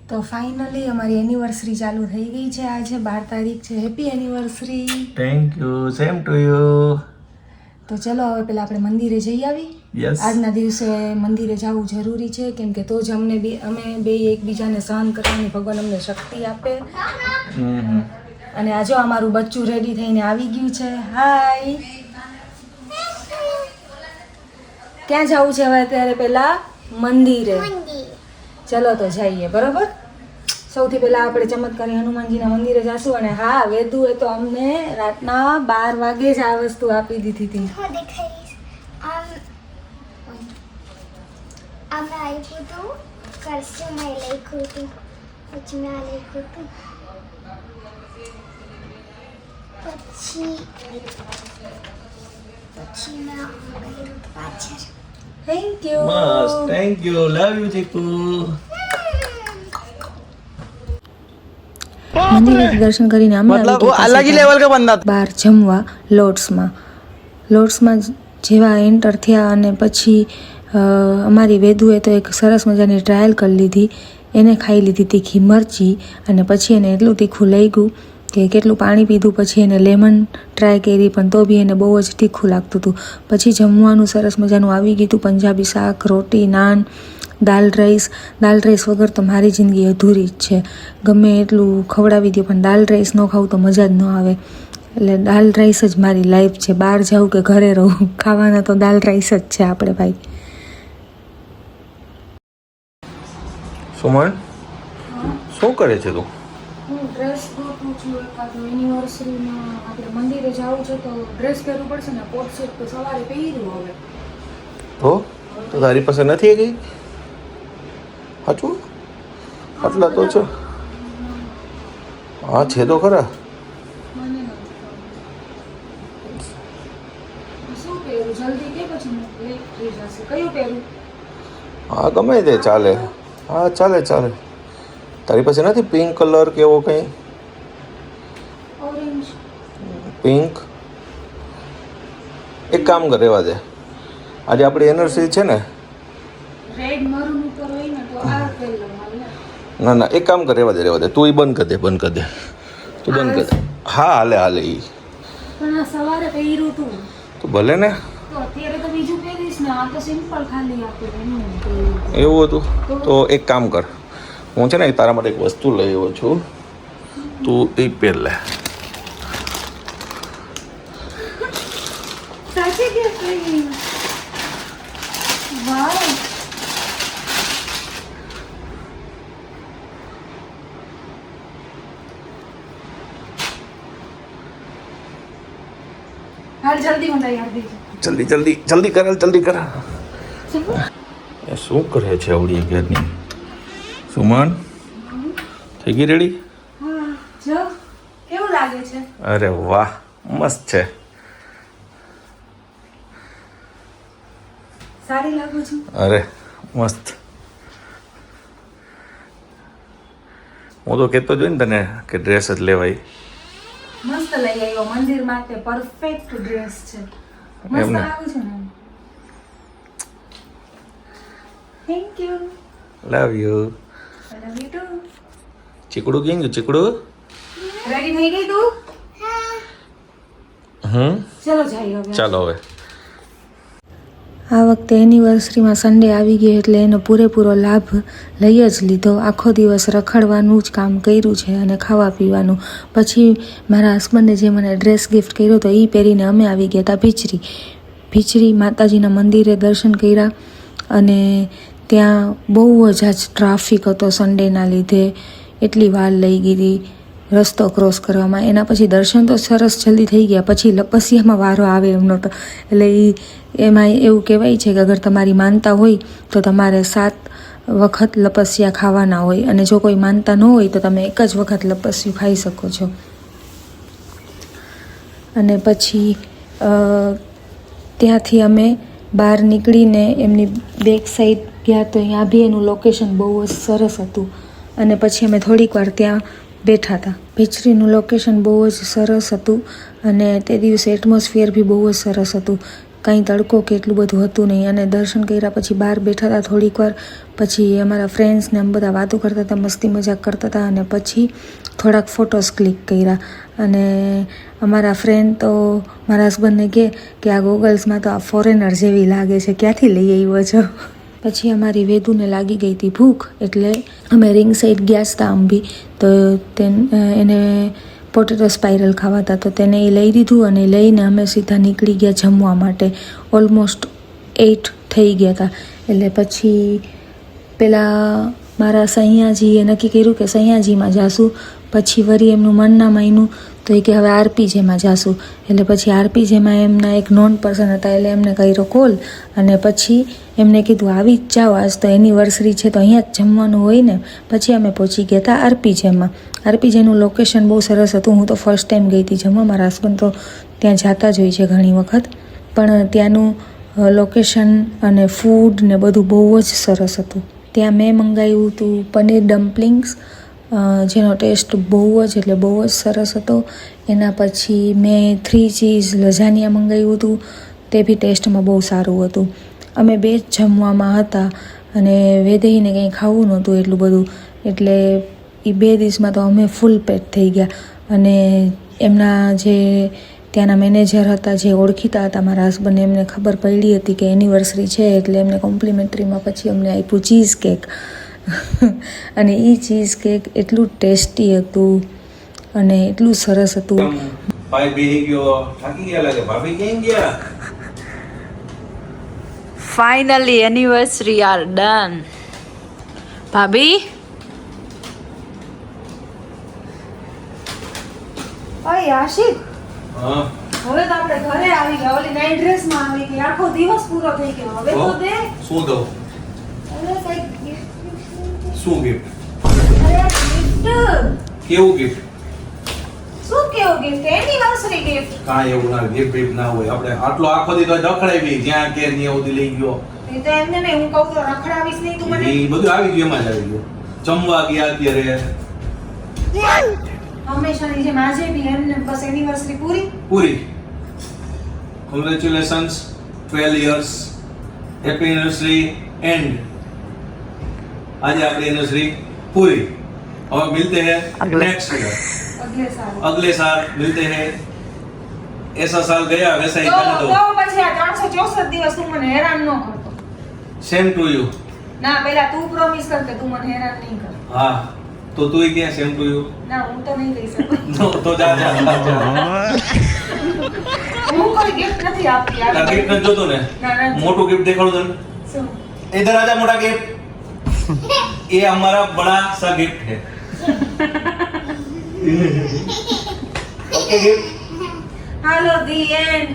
તો ફાઇનલી અમારી એનિવર્સરી ચાલુ થઈ ગઈ છે. આજે 12 તારીખ છે. Happy anniversary. Thank you. Same to you. તો ચલો હવે પેલા આપણે મંદિરે જઈ આવી. યસ. આજના દિવસે મંદિરે જવું જરૂરી છે, કેમ કે તો જ અમે બે એકબીજાને સહન કરવાની ભગવાન અમને શક્તિ આપે. અને આ જો અમારું બચ્ચું રેડી થઈને આવી ગયું છે. હાય. ક્યાં જવું છે હવે અત્યારે? પેલા મંદિરે. ચલો તો જઈએ. બરોબર. સૌથી પહેલા આપણે ચમત્કારી હનુમાનજીના મંદિરે જાશું. અને હા, વેદુએ તો અમને રાતના 12 વાગે જ આ વસ્તુ આપી દીધી હતી. Thank you. મસ્ત. Thank you. Love you Chiku. મંદિરેથી દર્શન કરીને અમે અલગ લેવલ કે બંદા બહાર જમવા લોટ્સમાં જેવા એન્ટર થયા અને પછી અમારી વેદુએ તો એક સરસ મજાની ટ્રાયલ કરી લીધી. એને ખાઈ લીધી તીખી મરચી અને પછી એને એટલું તીખું લઈ ગયું કે કેટલું પાણી પીધું. પછી એને લેમન ટ્રાય કરી, પણ તો બી એને બહુ જ તીખું લાગતું હતું. પછી જમવાનું સરસ મજાનું આવી ગયું હતું. પંજાબી શાક, રોટી, નાન, દાલ રાઈસ વગર તો મારી જિંદગી અધૂરી જ છે. ગમે એટલું ખવડાવી દે પણ દાલ રાઈસ ન ખાવું તો મજા જ ન આવે. એટલે દાલ રાઈસ જ મારી લાઈફ છે. બહાર જાઉં કે ઘરે રહું, ખાવાના તો દાલ રાઈસ જ છે આપણે ભાઈ. સુમન, શું કરે છે તું? હું ડ્રેસ ગોતું છું. એકાદું એનિવર્સરીમાં આપણે મંદિરે જવું છે તો ડ્રેસ પહેરવું પડશે ને. કોટ સેટ તો સવારે પહેર્યું હવે. તો તારી પાસે નથી ગઈ? સાચું? આટલા તો છે. હા છે તો ખરા. મને શું પહેરું જલ્દી કે પછી લેટ થઈ જશે. કયું પહેરું? હા ગમે તે ચાલે. હા ચાલે. તારી પાસે નથી પિંક કલર કે એવો કંઈ? ઓરેન્જ. પિંક. એક કામ કર, રહેવા દે. આજે આપણી એનિવર્સરી છે ને. રેડ મરૂન ઉપર હોય ને તો આ પહેરી લઉં. ના એક કામ કર, રહેવા દે. તું બંધ કર દે. તું બંધ કર દે. હા હાલે ઈ. પણ આ સવારે પહેર્યું તું તો ભલે ને. તો અત્યારે તો બીજું પહેરીશ ને. આ તો સિમ્પલ ખાલી આપણે એવું હતું તો એક કામ કર, હું છે ને તારા માટે એક વસ્તુ લઈ આવ્યો છું. તું એ પહેર લે. સાચી કે વાવ. હાલ જલ્દી મંડાઈ આપી. જલ્દી કર. એ શું કરે છે આવડી ઘરની? સુમન, થઈ ગઈ રેડી? હા જો કેવું લાગે છે? અરે વાહ, મસ્ત છે. સારી લાગુ છું? અરે મસ્ત. હું તો કહેતો જોઈ ને તને કે ડ્રેસ જ લેવાય. મસ્ત લઈ આવ્યો મંદિર માટે. પરફેક્ટ ડ્રેસ છે. મસ્ત એમને લાગુ છે ને. Thank you. Love you. Love you too. ચીકડું કેમ છે? ચીકડું રેડી થઈ ગઈ તું? ચલો જઈએ હવે. ચાલો હવે. આ વખતે એનિવર્સરીમાં સન્ડે આવી ગયો એટલે એનો પૂરેપૂરો લાભ લઈ જ લીધો. આખો દિવસ રખડવાનું જ કામ કર્યું છે અને ખાવા પીવાનું. પછી મારા હસબન્ડે જે મને ડ્રેસ ગિફ્ટ કર્યો હતો એ પહેરીને અમે આવી ગયા હતા ભીચરી માતાજીના મંદિરે દર્શન કર્યા. અને ત્યાં બહુ જ આજ ટ્રાફિક હતો સન્ડેના લીધે. એટલી વાર લઈ ગઈ રસ્તો ક્રોસ કરવામાં. એના પછી દર્શન તો સરસ જલ્દી થઈ ગયા. પછી લપસિયામાં વારો આવે એમ નહોતો. એટલે એમાં એવું કહેવાય છે કે અગર તમારી માનતા હોય તો તમારે 7 વખત લપસિયા ખાવાના હોય, અને જો કોઈ માનતા ન હોય તો તમે એક જ વખત લપસ્યું ખાઈ શકો છો. અને પછી ત્યાંથી અમે બહાર નીકળીને એમની બેક સાઈડ ગયા તો અહીંયા બી એનું લોકેશન બહુ જ સરસ હતું. અને પછી અમે થોડીક વાર ત્યાં બેઠા હતા. ભીચરીનું લોકેશન બહુ જ સરસ હતું અને તે દિવસે એટમોસ્ફિયર બી બહુ જ સરસ હતું. કાંઈ તડકો કે એટલું બધું હતું નહીં. અને દર્શન કર્યા પછી બહાર બેઠા હતા થોડીક વાર, પછી અમારા ફ્રેન્ડ્સને આમ બધા વાતો કરતા હતા, મસ્તી મજાક કરતા હતા, અને પછી થોડાક ફોટોસ ક્લિક કર્યા. અને અમારા ફ્રેન્ડ તો મારા હસબન્ડને કહે કે આ ગોગલ્સમાં તો આ ફોરેનર જેવી લાગે છે, ક્યાંથી લઈ આવ્યો છો? પછી અમારી વેદુને લાગી ગઈ હતી ભૂખ, એટલે અમે રિંગ સાઈડ ગયા હતા અંબી, તો એને પોટેટો સ્પાઇરલ ખાવા હતા, તો તેને એ લઈ દીધું અને લઈને અમે સીધા નીકળી ગયા જમવા માટે. ઓલમોસ્ટ 8 થઈ ગયા હતા. એટલે પછી પેલા મારા સૈયાજીએ નક્કી કર્યું કે સૈયાજીમાં જાશું. પછી વળી એમનું મન ના માન્યું, તો એ કે હવે આરપીજેમાં જાશું. એટલે પછી આરપીજેમાં એમના એક નોન પર્સન હતા, એટલે એમને કર્યો કોલ, અને પછી એમને કીધું આવી જ જાઓ, આજ તો એનિવર્સરી છે તો અહીંયા જ જમવાનું હોય ને. પછી અમે પહોંચી ગયા હતા આરપીજેમાં. આરપીજેનું લોકેશન બહુ સરસ હતું. હું તો ફર્સ્ટ ટાઈમ ગઈ હતી જમવા, મારા હસબન્ડ તો ત્યાં જતા જ હોય છે ઘણી વખત, પણ ત્યાંનું લોકેશન અને ફૂડ ને બધું બહુ જ સરસ હતું. ત્યાં મેં મંગાવ્યું હતું પનીર ડમ્પલિંગ્સ, જેનો ટેસ્ટ બહુ જ એટલે બહુ જ સરસ હતો. એના પછી મેં 3 ચીઝ લઝાનિયા મંગાવ્યું હતું, તે બી ટેસ્ટમાં બહુ સારું હતું. અમે 2 જ જમવામાં હતા અને વેદેહીને કંઈ ખાવું નહોતું એટલું બધું, એટલે એ 2 દિવસમાં તો અમે ફૂલ પેટ થઈ ગયા. અને એમના જે ત્યાંના મેનેજર હતા, જે ઓળખીતા હતા મારા હસબન્ડને, એમને ખબર પડી હતી કે એનિવર્સરી છે, એટલે એમને કોમ્પ્લિમેન્ટરીમાં પછી અમને આપ્યું ચીઝ કેક. અને એ ચીઝ કેક એટલું ટેસ્ટી હતું અને એટલું સરસ હતું. ભાઈ બેહી ગયો, થાકી ગયા લાગે. ભાભી ક્યાં ગયા? Finally, anniversary are done. ભાભી, અય આશિક, હા, હવે તો આપણે ઘરે આવી ગયા. ઓલી નાઈટ ડ્રેસમાં આવી ગઈ, આખો દિવસ પૂરો થઈ ગયો. હવે તો દે. શું દઉં? અરે કઈક શું ગિફ્ટ? અરે ગિફ્ટ. કેવું ગિફ્ટ? શું કેવું ગિફ્ટ? Anniversary gift. કાંઈ એવું ના ગિફ્ટ ના હોય. આપણે આટલો આખો દી તો રખડાવી, જ્યાં કે ત્યાં સુધી લઈ ગયો. એ તો એમને નહીં, હું કહું તો રખડાવીશ નહીં તું મને. એ બધું આવી ગયું, એમાં જ આવી ગયું. જમવા ગયા અત્યારે હંમેશાની જેમ આજે બી એમને બસ એનિવર્સરી પૂરી. Congratulations, 12 years, happy anniversary and आज आपकी एनिवर्सरी पूरी. और मिलते हैं नेक्स्ट ईयर, अगले साल मिलते हैं. ऐसा साल गया वैसा ही करने दो. તો પછી આ 364 દિવસ તું મને હેરાન ન કરતો. Same to you. ના, પહેલા તું પ્રોમિસ કર કે તું મને હેરાન નહીં કર. हाँ, तो तू ही क्या सेम टू यू? ના, હું તો નહીં કહી શકું. तो जा जा હું કોઈ ગિફ્ટ નથી આપતી. તાર ગિફ્ટ ન જોતો ને? ના, ના. મોટું ગિફ્ટ દેખાડો તને. શું? इधर आजा मोटा गिफ्ट. ये हमारा बड़ा सा गिफ्ट है. Okay gift. Hello the end.